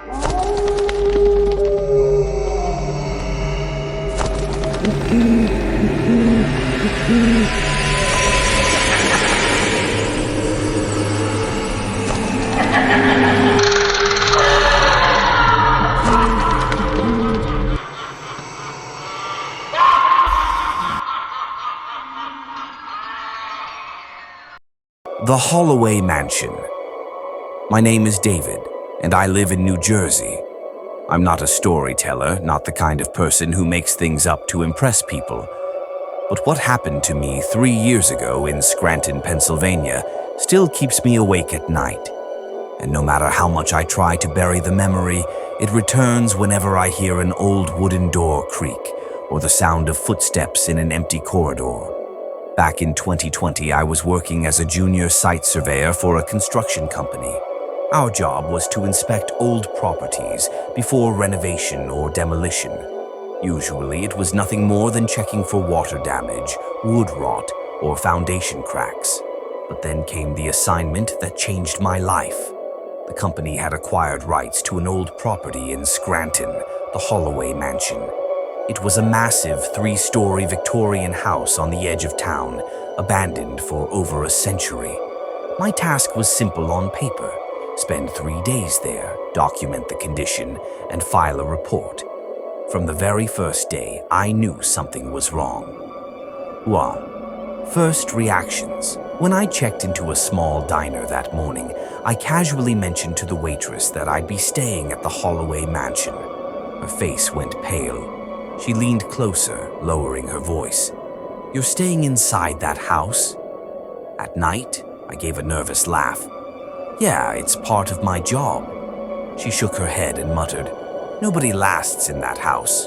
The Holloway Mansion. My name is David, and I live in New Jersey. I'm not a storyteller, not the kind of person who makes things up to impress people. But what happened to me 3 years ago in Scranton, Pennsylvania, still keeps me awake at night. And no matter how much I try to bury the memory, it returns whenever I hear an old wooden door creak or the sound of footsteps in an empty corridor. Back in 2020, I was working as a junior site surveyor for a construction company. Our job was to inspect old properties before renovation or demolition. Usually, it was nothing more than checking for water damage, wood rot, or foundation cracks. But then came the assignment that changed my life. The company had acquired rights to an old property in Scranton, the Holloway Mansion. It was a massive 3-story Victorian house on the edge of town, abandoned for over a century. My task was simple on paper. Spend 3 days there, document the condition, and file a report. From the very first day, I knew something was wrong. 1. First reactions. When I checked into a small diner that morning, I casually mentioned to the waitress that I'd be staying at the Holloway Mansion. Her face went pale. She leaned closer, lowering her voice. "You're staying inside that house?" "At night?" I gave a nervous laugh. "Yeah, it's part of my job." She shook her head and muttered, "Nobody lasts in that house."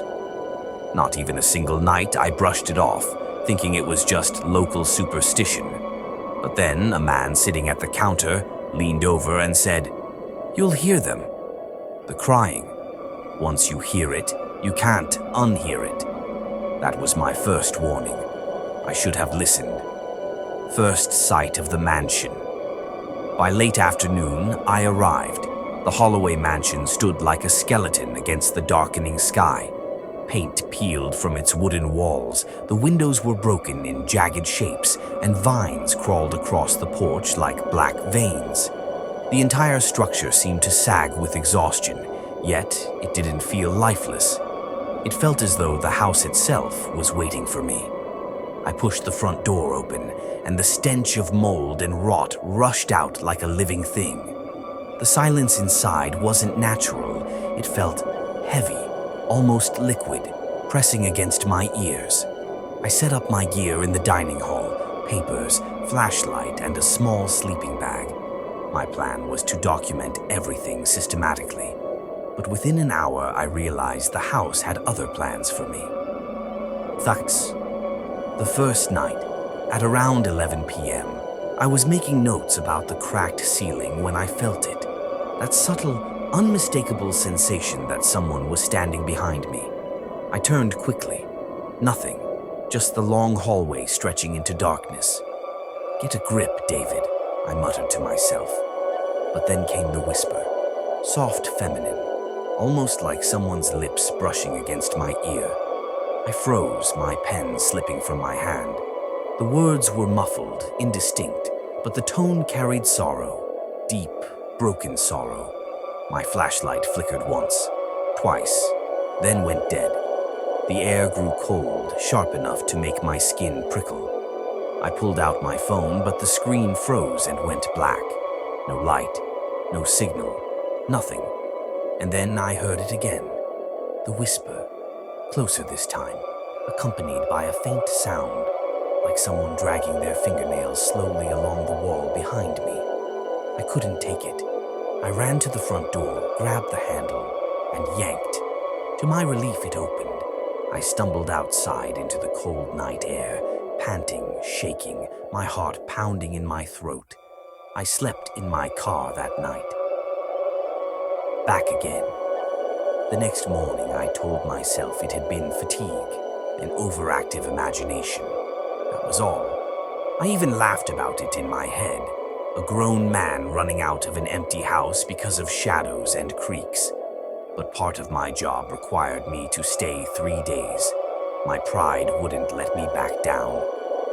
Not even a single night. I brushed it off, thinking it was just local superstition. But then a man sitting at the counter leaned over and said, "You'll hear them. The crying. Once you hear it, you can't unhear it." That was my first warning. I should have listened. First sight of the mansion. By late afternoon, I arrived. The Holloway Mansion stood like a skeleton against the darkening sky. Paint peeled from its wooden walls, the windows were broken in jagged shapes, and vines crawled across the porch like black veins. The entire structure seemed to sag with exhaustion, yet it didn't feel lifeless. It felt as though the house itself was waiting for me. I pushed the front door open, and the stench of mold and rot rushed out like a living thing. The silence inside wasn't natural. It felt heavy, almost liquid, pressing against my ears. I set up my gear in the dining hall, papers, flashlight, and a small sleeping bag. My plan was to document everything systematically. But within an hour, I realized the house had other plans for me. Thus, the first night, at around 11 p.m., I was making notes about the cracked ceiling when I felt it. That subtle, unmistakable sensation that someone was standing behind me. I turned quickly. Nothing, just the long hallway stretching into darkness. "Get a grip, David," I muttered to myself. But then came the whisper, soft, feminine, almost like someone's lips brushing against my ear. I froze, my pen slipping from my hand. The words were muffled, indistinct, but the tone carried sorrow, deep, broken sorrow. My flashlight flickered once, twice, then went dead. The air grew cold, sharp enough to make my skin prickle. I pulled out my phone, but the screen froze and went black. No light, no signal, nothing. And then I heard it again. The whisper, closer this time, accompanied by a faint sound, like someone dragging their fingernails slowly along the wall behind me. I couldn't take it. I ran to the front door, grabbed the handle, and yanked. To my relief, it opened. I stumbled outside into the cold night air, panting, shaking, my heart pounding in my throat. I slept in my car that night. Back again. The next morning, I told myself it had been fatigue, an overactive imagination. That was all. I even laughed about it in my head. A grown man running out of an empty house because of shadows and creaks. but part of my job required me to stay 3 days. My pride wouldn't let me back down,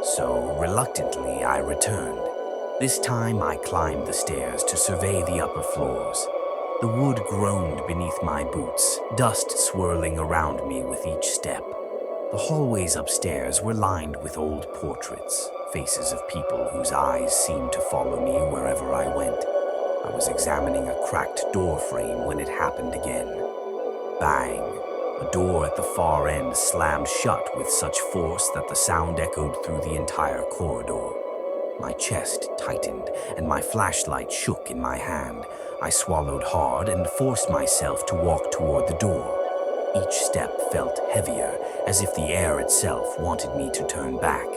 so reluctantly I returned. This time I climbed the stairs to survey the upper floors. The wood groaned beneath my boots, dust swirling around me with each step. The hallways upstairs were lined with old portraits, faces of people whose eyes seemed to follow me wherever I went. I was examining a cracked door frame when it happened again. Bang! A door at the far end slammed shut with such force that the sound echoed through the entire corridor. My chest tightened and my flashlight shook in my hand. I swallowed hard and forced myself to walk toward the door. Each step felt heavier, as if the air itself wanted me to turn back.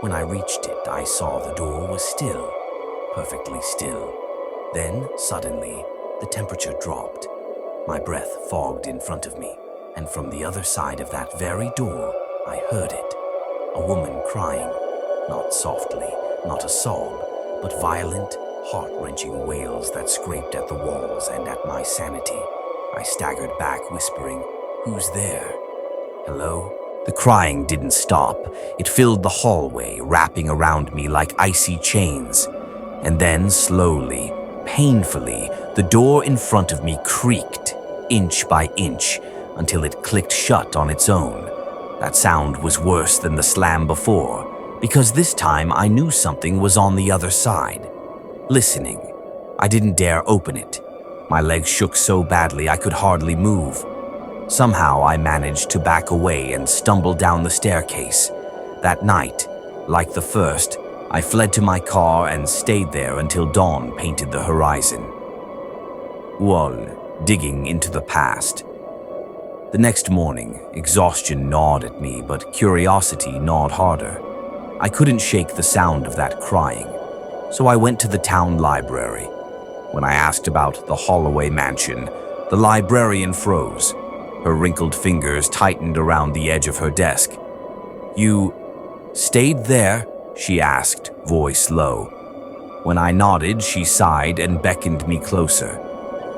When I reached it, I saw the door was still, perfectly still. Then, suddenly, the temperature dropped. My breath fogged in front of me, and from the other side of that very door, I heard it. A woman crying, not softly, not a sob, but violent, heart-wrenching wails that scraped at the walls and at my sanity. I staggered back, whispering, "Who's there? Hello?" The crying didn't stop. It filled the hallway, wrapping around me like icy chains. And then, slowly, painfully, the door in front of me creaked, inch by inch, until it clicked shut on its own. That sound was worse than the slam before, because this time I knew something was on the other side. Listening. I didn't dare open it. My legs shook so badly I could hardly move. Somehow I managed to back away and stumble down the staircase. That night, like the first, I fled to my car and stayed there until dawn painted the horizon. Digging into the past. The next morning, exhaustion gnawed at me, but curiosity gnawed harder. I couldn't shake the sound of that crying, so I went to the town library. When I asked about the Holloway mansion, the librarian froze. Her wrinkled fingers tightened around the edge of her desk. "You stayed there?" she asked, voice low. When I nodded, she sighed and beckoned me closer.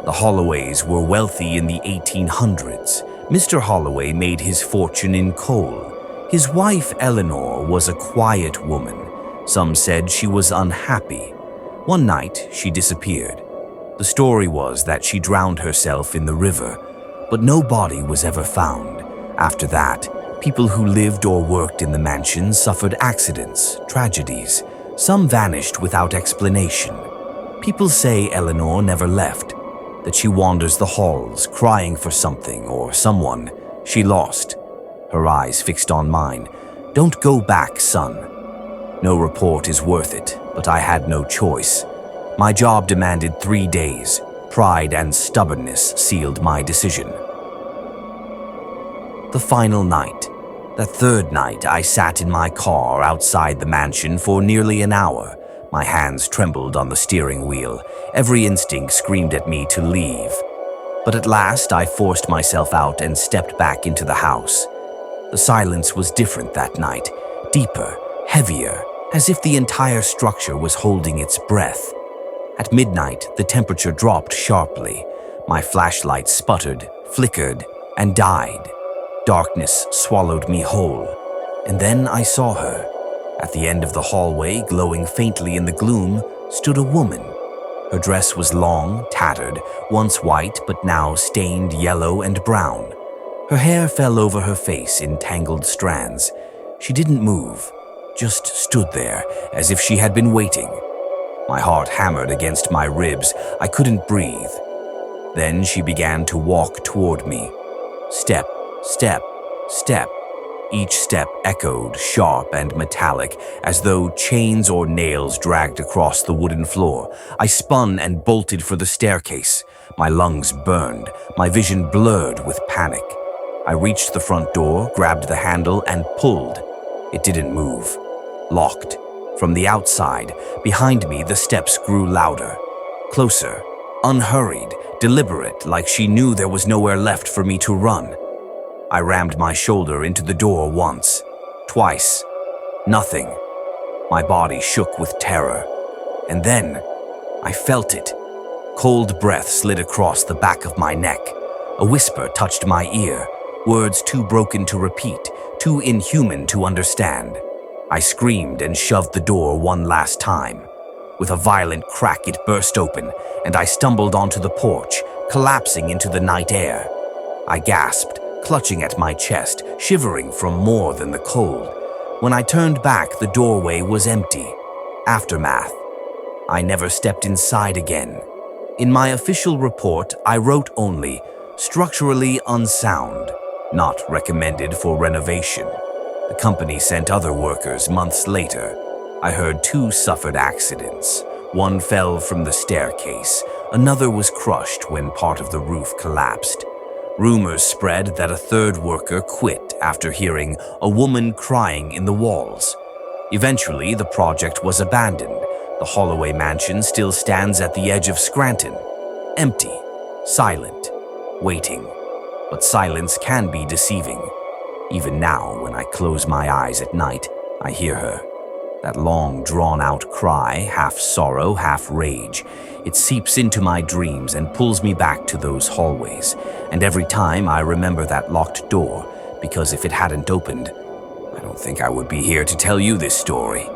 The Holloways were wealthy in the 1800s. Mr. Holloway made his fortune in coal. His wife, Eleanor, was a quiet woman. Some said she was unhappy. One night, she disappeared. The story was that she drowned herself in the river, but no body was ever found. After that, people who lived or worked in the mansion suffered accidents, tragedies. Some vanished without explanation. People say Eleanor never left, that she wanders the halls, crying for something or someone she lost. Her eyes fixed on mine. "Don't go back, son." No report is worth it, but I had no choice. My job demanded 3 days. Pride and stubbornness sealed my decision. The final night. That third night, I sat in my car outside the mansion for nearly an hour. My hands trembled on the steering wheel. Every instinct screamed at me to leave. But at last, I forced myself out and stepped back into the house. The silence was different that night, deeper, heavier, as if the entire structure was holding its breath. At midnight, the temperature dropped sharply. My flashlight sputtered, flickered, and died. Darkness swallowed me whole. And then I saw her. At the end of the hallway, glowing faintly in the gloom, stood a woman. Her dress was long, tattered, once white but now stained yellow and brown. Her hair fell over her face in tangled strands. She didn't move, just stood there as if she had been waiting. My heart hammered against my ribs. I couldn't breathe. Then she began to walk toward me. Step, step, step. Each step echoed, sharp and metallic, as though chains or nails dragged across the wooden floor. I spun and bolted for the staircase. My lungs burned, my vision blurred with panic. I reached the front door, grabbed the handle, and pulled. It didn't move. Locked. From the outside, behind me, the steps grew louder. Closer. Unhurried, deliberate, like she knew there was nowhere left for me to run. I rammed my shoulder into the door once, twice. Nothing. My body shook with terror. And then, I felt it. Cold breath slid across the back of my neck. A whisper touched my ear, words too broken to repeat, too inhuman to understand. I screamed and shoved the door one last time. With a violent crack, it burst open, and I stumbled onto the porch, collapsing into the night air. I gasped, clutching at my chest, shivering from more than the cold. When I turned back, the doorway was empty. Aftermath. I never stepped inside again. In my official report, I wrote only, structurally unsound, not recommended for renovation. The company sent other workers months later. I heard 2 suffered accidents. One fell from the staircase. Another was crushed when part of the roof collapsed. Rumors spread that a 3rd worker quit after hearing a woman crying in the walls. Eventually, the project was abandoned. The Holloway mansion still stands at the edge of Scranton. Empty, silent, waiting. But silence can be deceiving. Even now, when I close my eyes at night, I hear her. That long, drawn-out cry, half sorrow, half rage. It seeps into my dreams and pulls me back to those hallways. And every time I remember that locked door, because if it hadn't opened, I don't think I would be here to tell you this story.